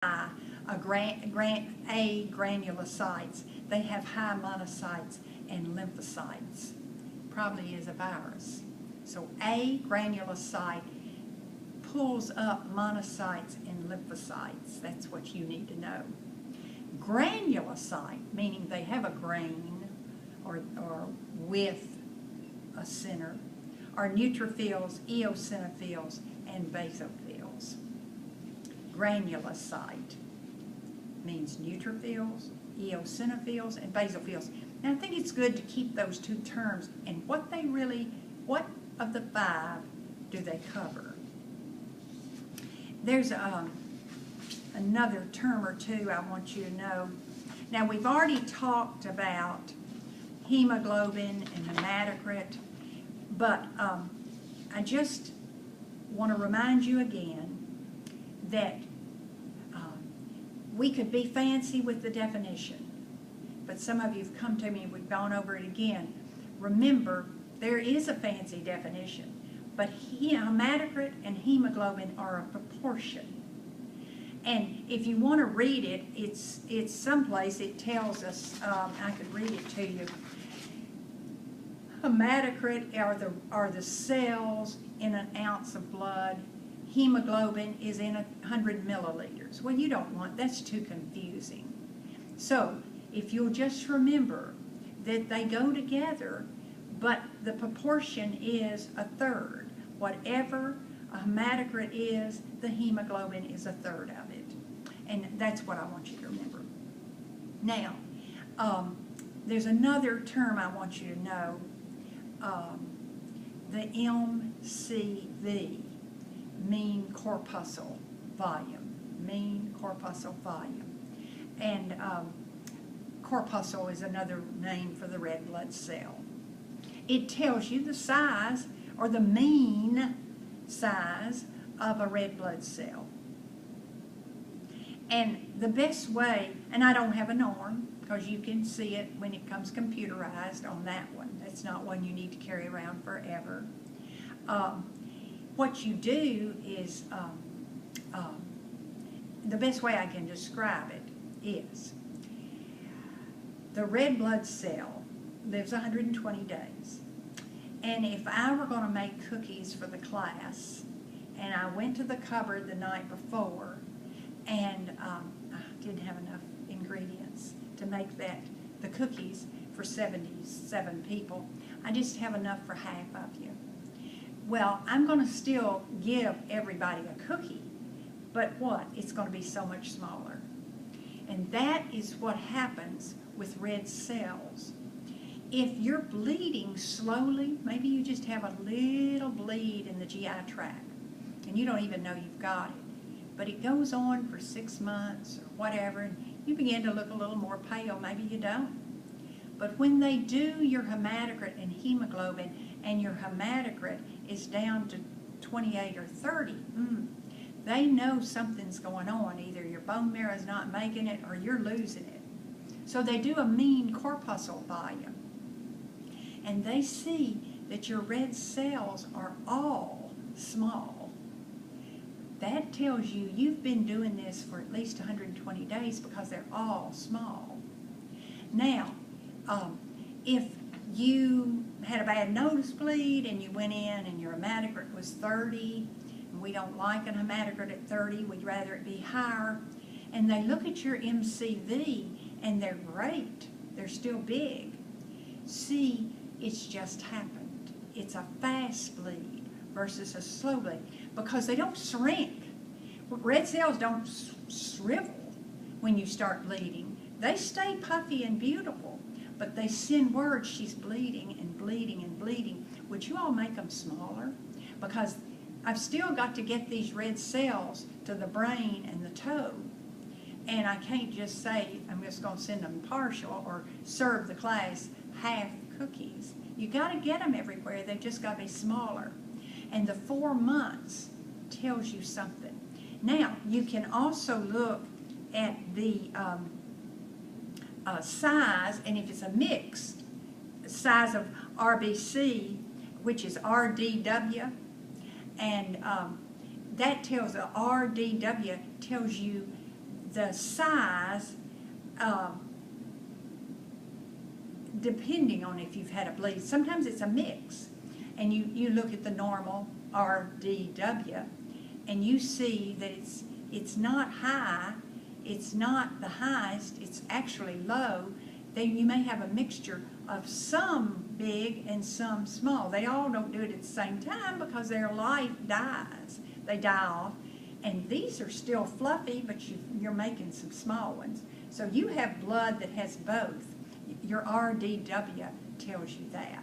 A granulocytes. They have high monocytes and lymphocytes. Probably is a virus. So A granulocyte pulls up monocytes and lymphocytes. That's what you need to know. Granulocyte, meaning they have a grain or with a center, are neutrophils, eosinophils, and basophils. Granulocyte means neutrophils, eosinophils, and basophils. Now I think it's good to keep those two terms and what of the five do they cover. There's another term or two I want you to know. Now we've already talked about hemoglobin and hematocrit, but I just want to remind you again that we could be fancy with the definition, but some of you have come to me and we've gone over it again. Remember, there is a fancy definition, but hematocrit and hemoglobin are a proportion. And if you want to read it, it's someplace it tells us, I could read it to you. Hematocrit are the cells in an ounce of blood. Hemoglobin is in 100 milliliters. Well, you don't want, that's too confusing. So if you'll just remember that they go together, but the proportion is a third. Whatever a hematocrit is, the hemoglobin is a third of it. And that's what I want you to remember. Now, there's another term I want you to know, the MCV. Mean corpuscle volume, mean corpuscle volume. And corpuscle is another name for the red blood cell. It tells you the size or the mean size of a red blood cell. And the best way, and I don't have an arm because you can see it when it comes computerized on that one. That's not one you need to carry around forever. What you do is, the best way I can describe it is, the red blood cell lives 120 days. And if I were going to make cookies for the class, and I went to the cupboard the night before, and I didn't have enough ingredients to make the cookies for 77 people, I just have enough for half of you. Well, I'm going to still give everybody a cookie, but what? It's going to be so much smaller. And that is what happens with red cells. If you're bleeding slowly, maybe you just have a little bleed in the GI tract, and you don't even know you've got it. But it goes on for 6 months or whatever, and you begin to look a little more pale. Maybe you don't. But when they do your hematocrit and hemoglobin, and your hematocrit is down to 28 or 30, they know something's going on. Either your bone marrow is not making it or you're losing it. So they do a mean corpuscle volume. And they see that your red cells are all small. That tells you you've been doing this for at least 120 days because they're all small. Now, if you had a bad nosebleed and you went in and your hematocrit was 30, and we don't like a hematocrit at 30, we'd rather it be higher, and they look at your MCV and they're great, they're still big. See, it's just happened. It's a fast bleed versus a slow bleed because they don't shrink. Red cells don't shrivel when you start bleeding. They stay puffy and beautiful. But they send word she's bleeding and bleeding and bleeding. Would you all make them smaller? Because I've still got to get these red cells to the brain and the toe. And I can't just say I'm just going to send them partial or serve the class half cookies. You got to get them everywhere. They've just got to be smaller. And the 4 months tells you something. Now, you can also look at the size, and if it's a mixed size of RBC, which is RDW, and that tells the RDW tells you the size, depending on if you've had a bleed. Sometimes it's a mix. And you look at the normal RDW, and you see that it's not high, it's not the highest, it's actually low. Then you may have a mixture of some big and some small. They all don't do it at the same time because their life dies. They die off. And these are still fluffy, but you're making some small ones. So you have blood that has both. Your RDW tells you that.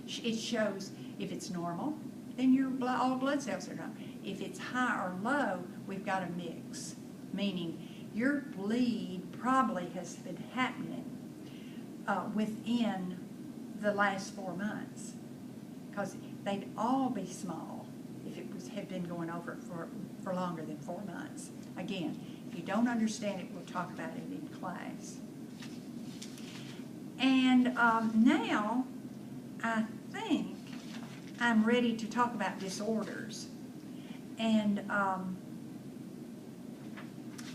It shows if it's normal, then your all blood cells are normal. If it's high or low, we've got a mix, meaning your bleed probably has been happening within the last 4 months, because they'd all be small if it had been going over for longer than 4 months. Again, if you don't understand it, we'll talk about it in class. And now I think I'm ready to talk about disorders. And I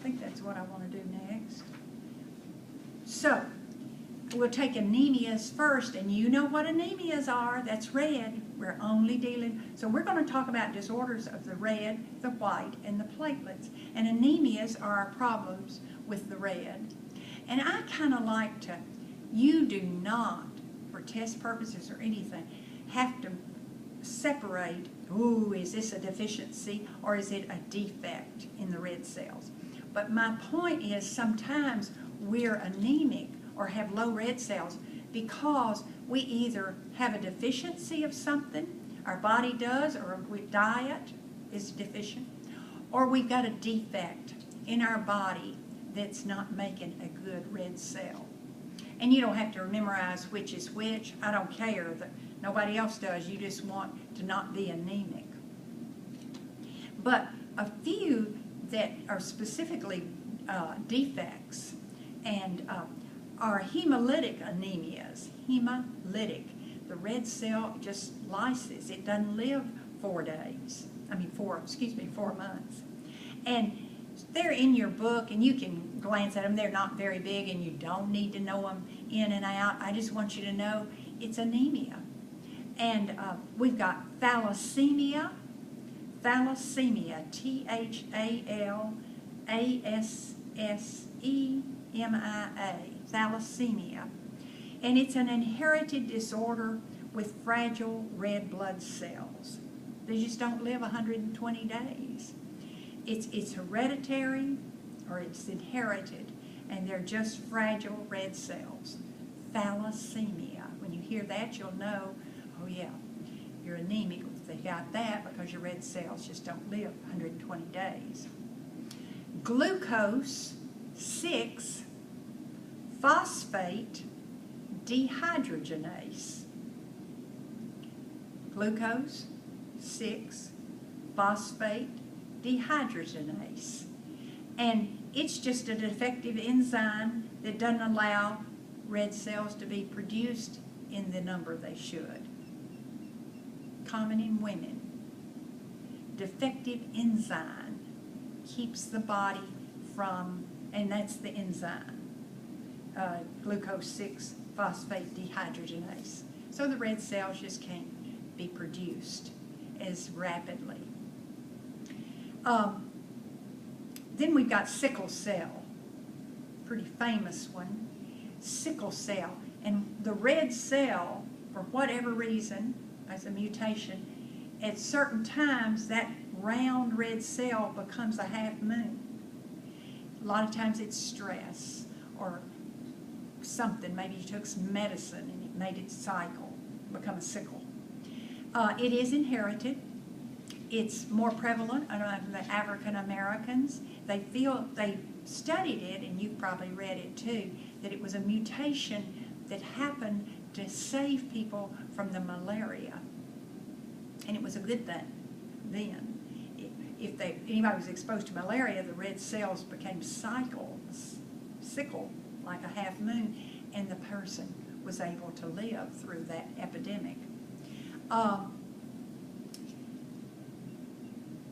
think that's what I want to do next. So, we'll take anemias first, and you know what anemias are. That's red. We're only dealing, so we're going to talk about disorders of the red, the white, and the platelets. And anemias are our problems with the red. And I kind of like to, you do not, for test purposes or anything, have to separate, ooh, is this a deficiency or is it a defect in the red cells? But my point is sometimes we're anemic or have low red cells because we either have a deficiency of something, our body does, or diet is deficient, or we've got a defect in our body that's not making a good red cell. And you don't have to memorize which is which. I don't care. Nobody else does. You just want to not be anemic. But a few that are specifically defects and are hemolytic anemias. Hemolytic. The red cell just lyses. It doesn't live 4 days. 4 months. And they're in your book, and you can glance at them. They're not very big, and you don't need to know them in and out. I just want you to know it's anemia. And we've got thalassemia, Thalassemia, thalassemia. And it's an inherited disorder with fragile red blood cells. They just don't live 120 days. It's hereditary or it's inherited, and they're just fragile red cells. Thalassemia. When you hear that, you'll know, oh yeah, you're anemic if they got that, because your red cells just don't live 120 days. Glucose 6-phosphate dehydrogenase. Glucose 6-phosphate dehydrogenase. And it's just a defective enzyme that doesn't allow red cells to be produced in the number they should. Common in women. Defective enzyme keeps the body from, and that's the enzyme, glucose 6-phosphate dehydrogenase. So the red cells just can't be produced as rapidly. Then we've got sickle cell, pretty famous one. Sickle cell, and the red cell, for whatever reason, as a mutation, at certain times that round red cell becomes a half moon. A lot of times it's stress or something. Maybe you took some medicine and it made it cycle, become a sickle. It is inherited. It's more prevalent among the African Americans. They studied it, and you've probably read it too, that it was a mutation that happened to save people from the malaria. And it was a good thing then. If anybody was exposed to malaria, the red cells became sickle, like a half moon, and the person was able to live through that epidemic.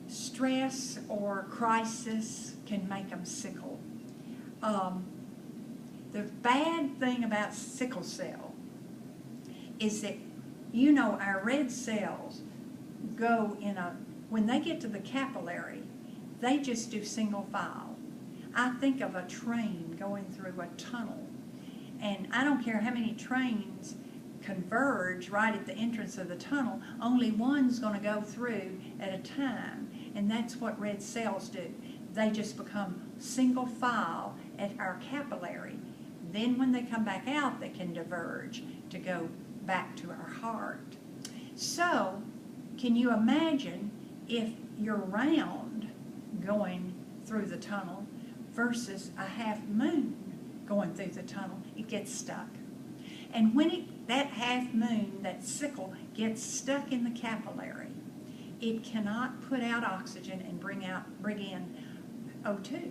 Stress or crisis can make them sickle. The bad thing about sickle cell is that, you know, our red cells go in when they get to the capillary, they just do single file. I think of a train going through a tunnel, and I don't care how many trains converge right at the entrance of the tunnel, only one's going to go through at a time, and that's what red cells do. They just become single file at our capillary. Then when they come back out, they can diverge to go back to our heart. So, can you imagine if you're round going through the tunnel versus a half moon going through the tunnel? It gets stuck. And when that half moon, that sickle, gets stuck in the capillary, it cannot put out oxygen and bring in O2.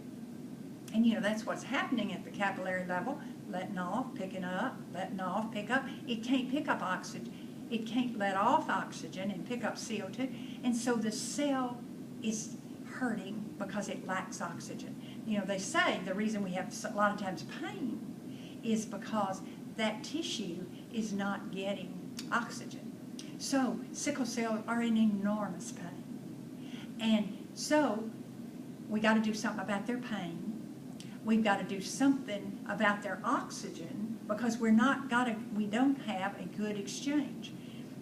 And you know, that's what's happening at the capillary level, letting off, picking up, letting off, pick up. It can't pick up oxygen. It can't let off oxygen and pick up CO2. And so the cell is hurting because it lacks oxygen. You know, they say the reason we have a lot of times pain is because that tissue is not getting oxygen. So sickle cells are in enormous pain. And so we got to do something about their pain. We've got to do something about their oxygen because we don't have a good exchange.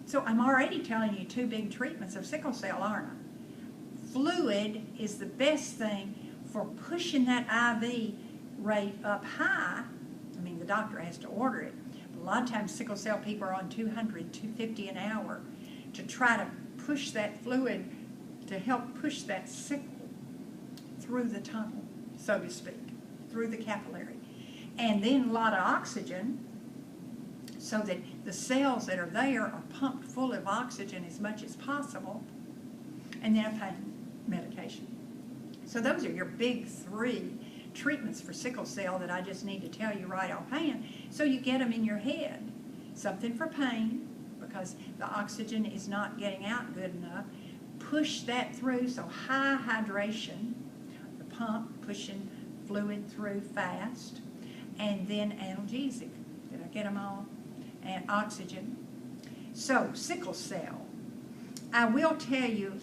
So I'm already telling you 2 big treatments of sickle cell, aren't I? Fluid is the best thing for pushing that IV rate up high. I mean, the doctor has to order it. But a lot of times sickle cell people are on 200, 250 an hour to try to push that fluid to help push that sickle through the tunnel, so to speak, through the capillary. And then a lot of oxygen so that the cells that are there are pumped full of oxygen as much as possible, and then a pain medication. So those are your big 3 treatments for sickle cell that I just need to tell you right offhand, so you get them in your head. Something for pain, because the oxygen is not getting out good enough. Push that through, so high hydration, the pump pushing fluid through fast, and then analgesic. Did I get them all? And oxygen. So, sickle cell. I will tell you,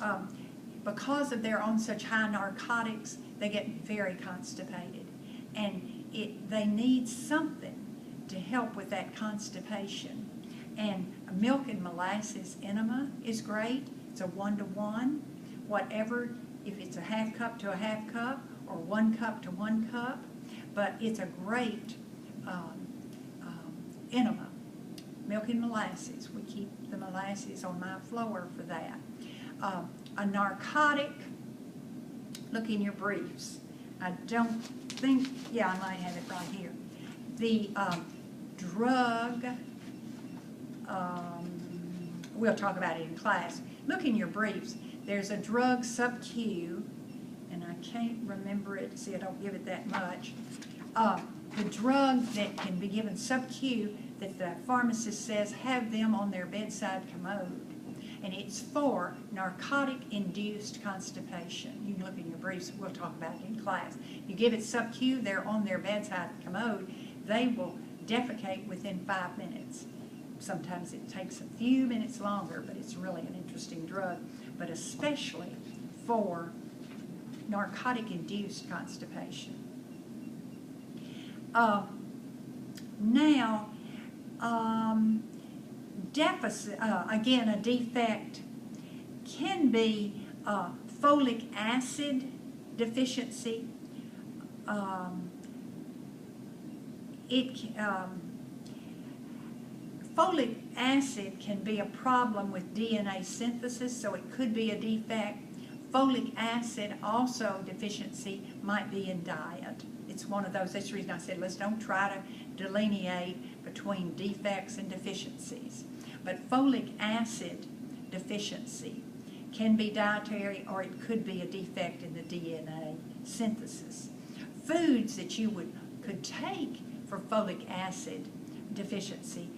because of they're on such high narcotics, they get very constipated. And they need something to help with that constipation. And milk and molasses enema is great. It's a 1-to-1. Whatever, if it's a half cup to a half cup, or 1 cup to 1 cup. But it's a great enema. Milk and molasses. We keep the molasses on my floor for that. A narcotic, look in your briefs. I don't think, yeah, I might have it right here. The drug, we'll talk about it in class. Look in your briefs. There's a drug sub-Q, and I can't remember it. See, I don't give it that much. The drug that can be given sub-Q that the pharmacist says have them on their bedside commode. And it's for narcotic-induced constipation. You can look in your briefs. We'll talk about it in class. You give it sub-Q, they're on their bedside commode. They will defecate within 5 minutes. Sometimes it takes a few minutes longer, but it's really an interesting drug. But especially for narcotic-induced constipation. Now, deficit, again, a defect can be folic acid deficiency. Folic acid can be a problem with DNA synthesis, so it could be a defect. Folic acid also deficiency might be in diet. It's one of those. That's the reason I said let's don't try to delineate between defects and deficiencies. But folic acid deficiency can be dietary, or it could be a defect in the DNA synthesis. Foods that you could take for folic acid deficiency